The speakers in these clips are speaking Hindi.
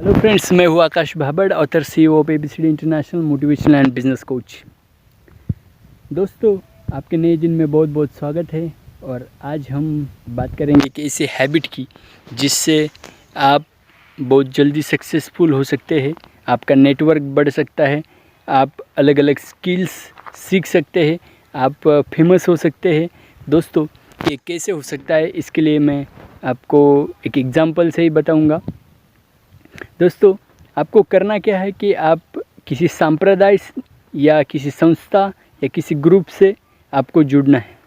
हेलो फ्रेंड्स, मैं हूँ Akash Bhabad, author CEO of ABCD international motivational and business coach. दोस्तों, आपके नए दिन में बहुत बहुत स्वागत है। और आज हम बात करेंगे कि ऐसी हैबिट की जिससे आप बहुत जल्दी सक्सेसफुल हो सकते हैं, आपका नेटवर्क बढ़ सकता है, आप अलग अलग स्किल्स सीख सकते हैं, आप फेमस हो सकते हैं। दोस्तों, ये कैसे हो सकता है, इसके लिए मैं आपको एक एग्ज़ाम्पल से ही बताऊंगा। दोस्तों, आपको करना क्या है कि आप किसी संप्रदाय या किसी संस्था या किसी ग्रुप से आपको जुड़ना है।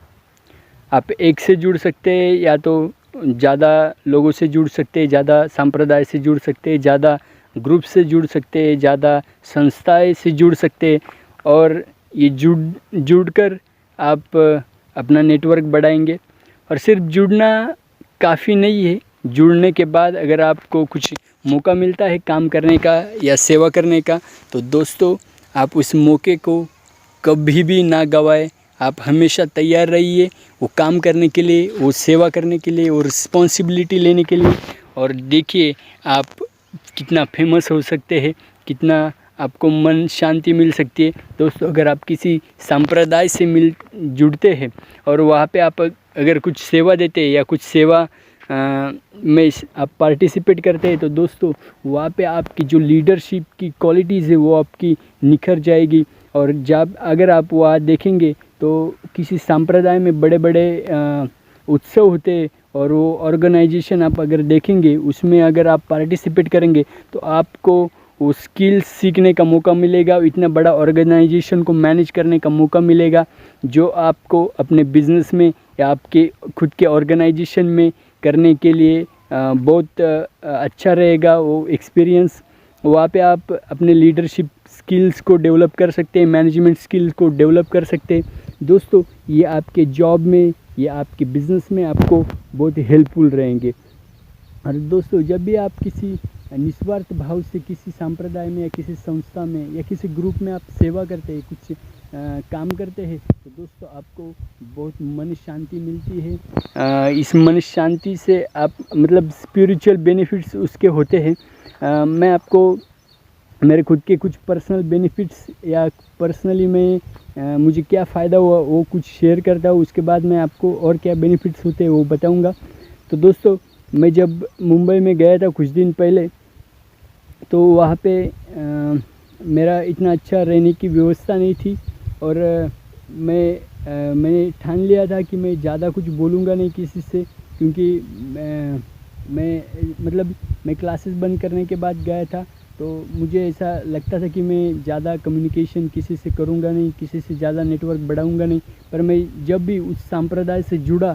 आप एक से जुड़ सकते हैं या तो ज़्यादा लोगों से जुड़ सकते हैं, ज़्यादा संप्रदाय से जुड़ सकते हैं, ज़्यादा ग्रुप से जुड़ सकते हैं, ज़्यादा संस्थाएं से जुड़ सकते हैं। और ये जुड़कर आप अपना नेटवर्क बढ़ाएंगे। और सिर्फ जुड़ना काफ़ी नहीं है, जुड़ने के बाद अगर आपको कुछ मौका मिलता है काम करने का या सेवा करने का, तो दोस्तों आप उस मौके को कभी भी ना गवाएं। आप हमेशा तैयार रहिए वो काम करने के लिए, वो सेवा करने के लिए, वो रिस्पॉन्सिबिलिटी लेने के लिए। और देखिए आप कितना फेमस हो सकते हैं, कितना आपको मन शांति मिल सकती है। दोस्तों, अगर आप किसी संप्रदाय से जुड़ते हैं और वहाँ पे आप अगर कुछ सेवा देते हैं या कुछ सेवा में आप पार्टिसिपेट करते हैं, तो दोस्तों वहाँ पे आपकी जो लीडरशिप की क्वालिटीज़ है वो आपकी निखर जाएगी। और जब अगर आप वहाँ देखेंगे तो किसी संप्रदाय में बड़े बड़े उत्सव होते हैं, और वो ऑर्गेनाइजेशन आप अगर देखेंगे उसमें अगर आप पार्टिसिपेट करेंगे तो आपको वो स्किल्स सीखने का मौका मिलेगा, इतना बड़ा ऑर्गेनाइजेशन को मैनेज करने का मौका मिलेगा, जो आपको अपने बिजनेस में या आपके खुद के ऑर्गेनाइजेशन में करने के लिए बहुत अच्छा रहेगा। वो एक्सपीरियंस वहाँ पे आप अपने लीडरशिप स्किल्स को डेवलप कर सकते हैं, मैनेजमेंट स्किल्स को डेवलप कर सकते हैं। दोस्तों, ये आपके जॉब में या आपके बिज़नेस में आपको बहुत हेल्पफुल रहेंगे। और दोस्तों, जब भी आप किसी निस्वार्थ भाव से किसी संप्रदाय में या किसी संस्था में या किसी ग्रुप में आप सेवा करते हैं, कुछ काम करते हैं, तो दोस्तों आपको बहुत मन शांति मिलती है। इस मन शांति से आप मतलब स्पिरिचुअल बेनिफिट्स उसके होते हैं। मैं आपको मेरे खुद के कुछ पर्सनल बेनिफिट्स या पर्सनली मैं मुझे क्या फ़ायदा हुआ वो कुछ शेयर करता हूँ, उसके बाद मैं आपको और क्या बेनिफिट्स होते हैं वो बताऊँगा। तो दोस्तों, मैं जब मुंबई में गया था कुछ दिन पहले, तो वहाँ पे मेरा इतना अच्छा रहने की व्यवस्था नहीं थी। और मैंने ठान लिया था कि मैं ज़्यादा कुछ बोलूँगा नहीं किसी से, क्योंकि मैं क्लासेस बंद करने के बाद गया था, तो मुझे ऐसा लगता था कि मैं ज़्यादा कम्युनिकेशन किसी से करूँगा नहीं, किसी से ज़्यादा नेटवर्क बढ़ाऊँगा नहीं। पर मैं जब भी उस संप्रदाय से जुड़ा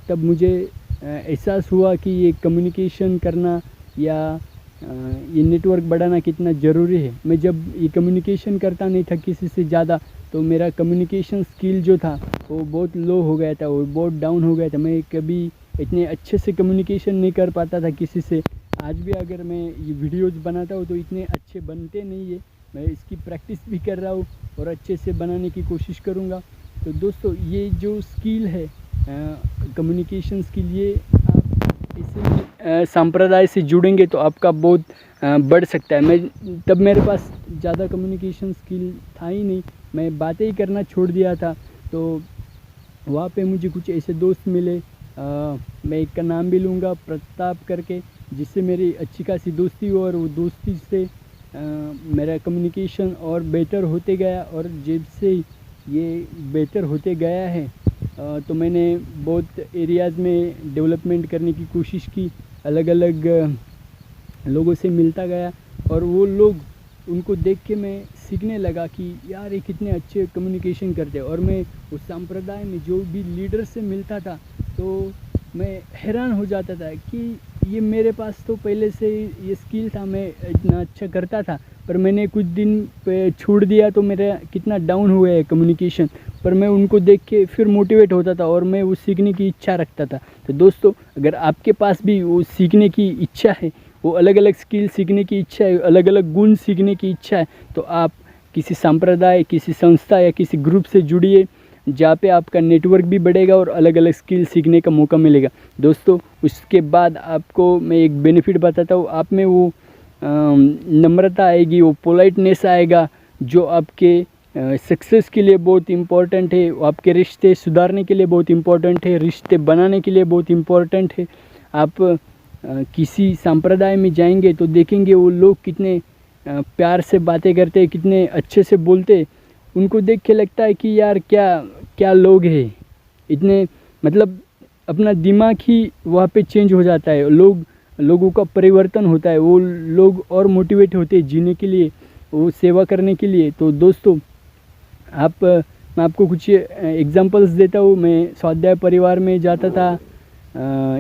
तब मुझे एहसास हुआ कि ये कम्युनिकेशन करना या ये नेटवर्क बढ़ाना कितना ज़रूरी है। मैं जब ये कम्युनिकेशन करता नहीं था किसी से ज़्यादा, तो मेरा कम्युनिकेशन स्किल जो था वो बहुत लो हो गया था, वो बहुत डाउन हो गया था। मैं कभी इतने अच्छे से कम्युनिकेशन नहीं कर पाता था किसी से। आज भी अगर मैं ये वीडियोज़ बनाता हूँ तो इतने अच्छे बनते नहीं है। मैं इसकी प्रैक्टिस भी कर रहा हूँ और अच्छे से बनाने की कोशिश करूँगा। तो दोस्तों, ये जो स्किल है कम्युनिकेशन स्किल, ये आप इसे संप्रदाय से जुड़ेंगे तो आपका बहुत बढ़ सकता है। तब मेरे पास ज़्यादा कम्युनिकेशन स्किल था ही नहीं, मैं बातें ही करना छोड़ दिया था। तो वहाँ पे मुझे कुछ ऐसे दोस्त मिले, मैं एक का नाम भी लूँगा, प्रताप करके, जिससे मेरी अच्छी खासी दोस्ती हुई। और वो दोस्ती से मेरा कम्युनिकेशन और बेहतर होते गया, और जब से ये बेहतर होते गया है तो मैंने बहुत एरियाज़ में डेवलपमेंट करने की कोशिश की, अलग अलग लोगों से मिलता गया। और वो लोग, उनको देख के मैं सीखने लगा कि यार ये कितने अच्छे कम्युनिकेशन करते हैं। और मैं उस संप्रदाय में जो भी लीडर से मिलता था तो मैं हैरान हो जाता था कि ये मेरे पास तो पहले से ये स्किल था, मैं इतना अच्छा करता था, पर मैंने कुछ दिन पे छोड़ दिया तो मेरा कितना डाउन हुआ है कम्युनिकेशन। पर मैं उनको देख के फिर मोटिवेट होता था और मैं वो सीखने की इच्छा रखता था। तो दोस्तों, अगर आपके पास भी वो सीखने की इच्छा है, वो अलग अलग स्किल सीखने की इच्छा है, अलग अलग गुण सीखने की इच्छा है, तो आप किसी संप्रदाय, किसी संस्था या किसी ग्रुप से जुड़िए, जहाँ पे आपका नेटवर्क भी बढ़ेगा और अलग अलग स्किल सीखने का मौका मिलेगा। दोस्तों, उसके बाद आपको मैं एक बेनिफिट बताता हूँ। आप में वो नम्रता आएगी, वो पोलाइटनेस आएगा, जो आपके सक्सेस के लिए बहुत इम्पोर्टेंट है, वो आपके रिश्ते सुधारने के लिए बहुत इम्पोर्टेंट है, रिश्ते बनाने के लिए बहुत इम्पोर्टेंट है। आप किसी संप्रदाय में जाएंगे तो देखेंगे वो लोग कितने प्यार से बातें करते हैं, कितने अच्छे से बोलते, उनको देख के लगता है कि यार क्या क्या लोग हैं, इतने मतलब अपना दिमाग ही वहाँ पे चेंज हो जाता है, लोगों का परिवर्तन होता है, वो लोग और मोटिवेट होते हैं जीने के लिए, वो सेवा करने के लिए। तो दोस्तों मैं आपको कुछ एग्जांपल्स देता हूँ। मैं स्वाध्याय परिवार में जाता था,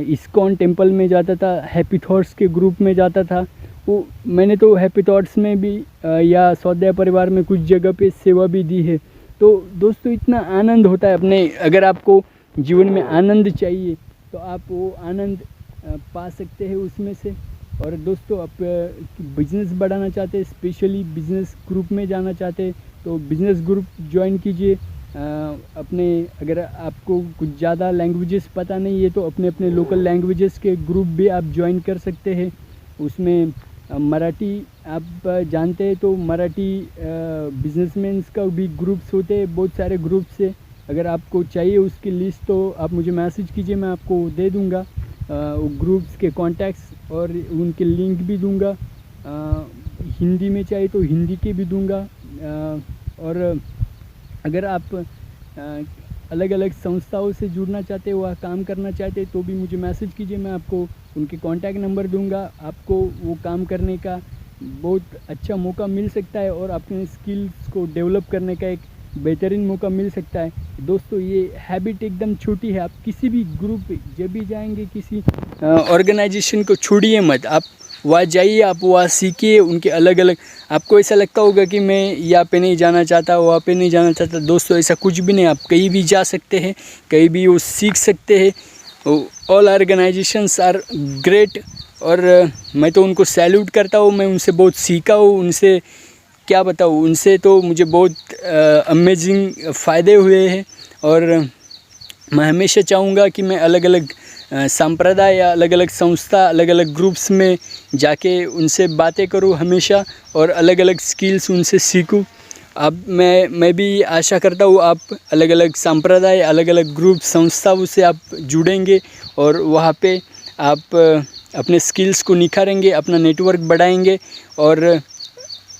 इस्कॉन टेम्पल में जाता था, हैप्पी थॉट्स के ग्रुप में जाता था। वो मैंने तो हैप्पी थॉट्स में भी या स्वाध्याय परिवार में कुछ जगह पे सेवा भी दी है। तो दोस्तों इतना आनंद होता है अपने, अगर आपको जीवन में आनंद चाहिए तो आप वो आनंद पा सकते हैं उसमें से। और दोस्तों आप बिज़नेस बढ़ाना चाहते हैं, स्पेशली बिज़नेस ग्रुप में जाना चाहते हैं तो बिज़नेस ग्रुप ज्वाइन कीजिए। अपने अगर आपको कुछ ज़्यादा लैंग्वेजेस पता नहीं है तो अपने लोकल लैंग्वेजेस के ग्रुप भी आप ज्वाइन कर सकते हैं। उसमें मराठी आप जानते हैं तो मराठी बिजनेसमैन्स का भी ग्रुप्स होते हैं, बहुत सारे ग्रुप्स है। अगर आपको चाहिए उसकी लिस्ट तो आप मुझे मैसेज कीजिए, मैं आपको दे दूँगा वो ग्रुप्स के कॉन्टैक्ट्स और उनके लिंक भी दूँगा। हिंदी में चाहिए तो हिंदी के भी दूँगा। और अगर आप अलग अलग संस्थाओं से जुड़ना चाहते हो, वह काम करना चाहते हैं तो भी मुझे मैसेज कीजिए, मैं आपको उनके कॉन्टैक्ट नंबर दूंगा। आपको वो काम करने का बहुत अच्छा मौका मिल सकता है और अपने स्किल्स को डेवलप करने का एक बेहतरीन मौका मिल सकता है। दोस्तों ये हैबिट एकदम छोटी है, आप किसी भी ग्रुप जब भी जाएंगे, किसी ऑर्गेनाइजेशन को छोड़िए मत, आप वहाँ जाइए, आप वहाँ सीखिए उनके अलग अलग। आपको ऐसा लगता होगा कि मैं यहाँ पे नहीं जाना चाहता, वहाँ पे नहीं जाना चाहता, दोस्तों ऐसा कुछ भी नहीं, आप कहीं भी जा सकते हैं, कहीं भी वो सीख सकते हैं। ऑल ऑर्गेनाइजेशंस आर ग्रेट और मैं तो उनको सैल्यूट करता हूँ, मैं उनसे बहुत सीखा हूँ, उनसे क्या बताऊँ, उनसे तो मुझे बहुत अमेजिंग फ़ायदे हुए हैं। और मैं हमेशा चाहूँगा कि मैं अलग अलग संप्रदाय या अलग अलग संस्था, अलग अलग ग्रुप्स में जाके उनसे बातें करूँ हमेशा और अलग अलग स्किल्स उनसे सीखूँ। अब मैं भी आशा करता हूँ आप अलग अलग संप्रदाय, अलग अलग ग्रुप संस्थाओं से आप जुड़ेंगे और वहाँ पे आप अपने स्किल्स को निखारेंगे, अपना नेटवर्क बढ़ाएंगे और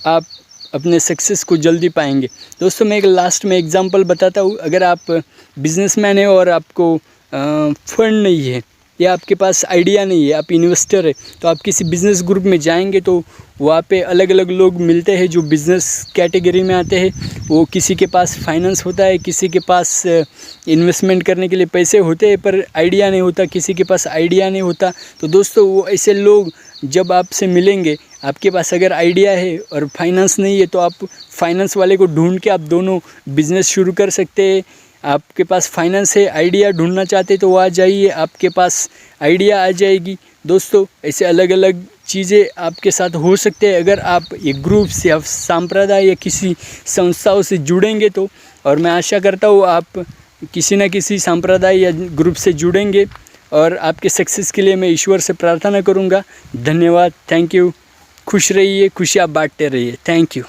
आप अपने सक्सेस को जल्दी पाएंगे। दोस्तों मैं एक लास्ट में एग्जांपल बताता हूँ। अगर आप बिजनेसमैन है और आपको फंड नहीं है या आपके पास आइडिया नहीं है, आप इन्वेस्टर है, तो आप किसी बिज़नेस ग्रुप में जाएंगे तो वहाँ पे अलग अलग लोग मिलते हैं जो बिज़नेस कैटेगरी में आते हैं। वो किसी के पास फाइनेंस होता है, किसी के पास इन्वेस्टमेंट करने के लिए पैसे होते हैं पर आइडिया नहीं होता, किसी के पास आइडिया नहीं होता। तो दोस्तों वो ऐसे लोग जब आपसे मिलेंगे, आपके पास अगर आइडिया है और फाइनेंस नहीं है तो आप फाइनेंस वाले को ढूंढ के आप दोनों बिज़नेस शुरू कर सकते हैं। आपके पास फाइनेंस है, आइडिया ढूंढना चाहते तो वहाँ जाइए, आपके पास आइडिया आ जाएगी। दोस्तों ऐसे अलग अलग चीज़ें आपके साथ हो सकते हैं अगर आप ये ग्रुप्स या संप्रदाय या किसी संस्थाओं से जुड़ेंगे तो। और मैं आशा करता हूँ आप किसी न किसी संप्रदाय या ग्रुप से जुड़ेंगे और आपके सक्सेस के लिए मैं ईश्वर से प्रार्थना करूँगा। धन्यवाद, थैंक यू। खुश रहिए, खुशियाँ बांटते रहिए। Thank you.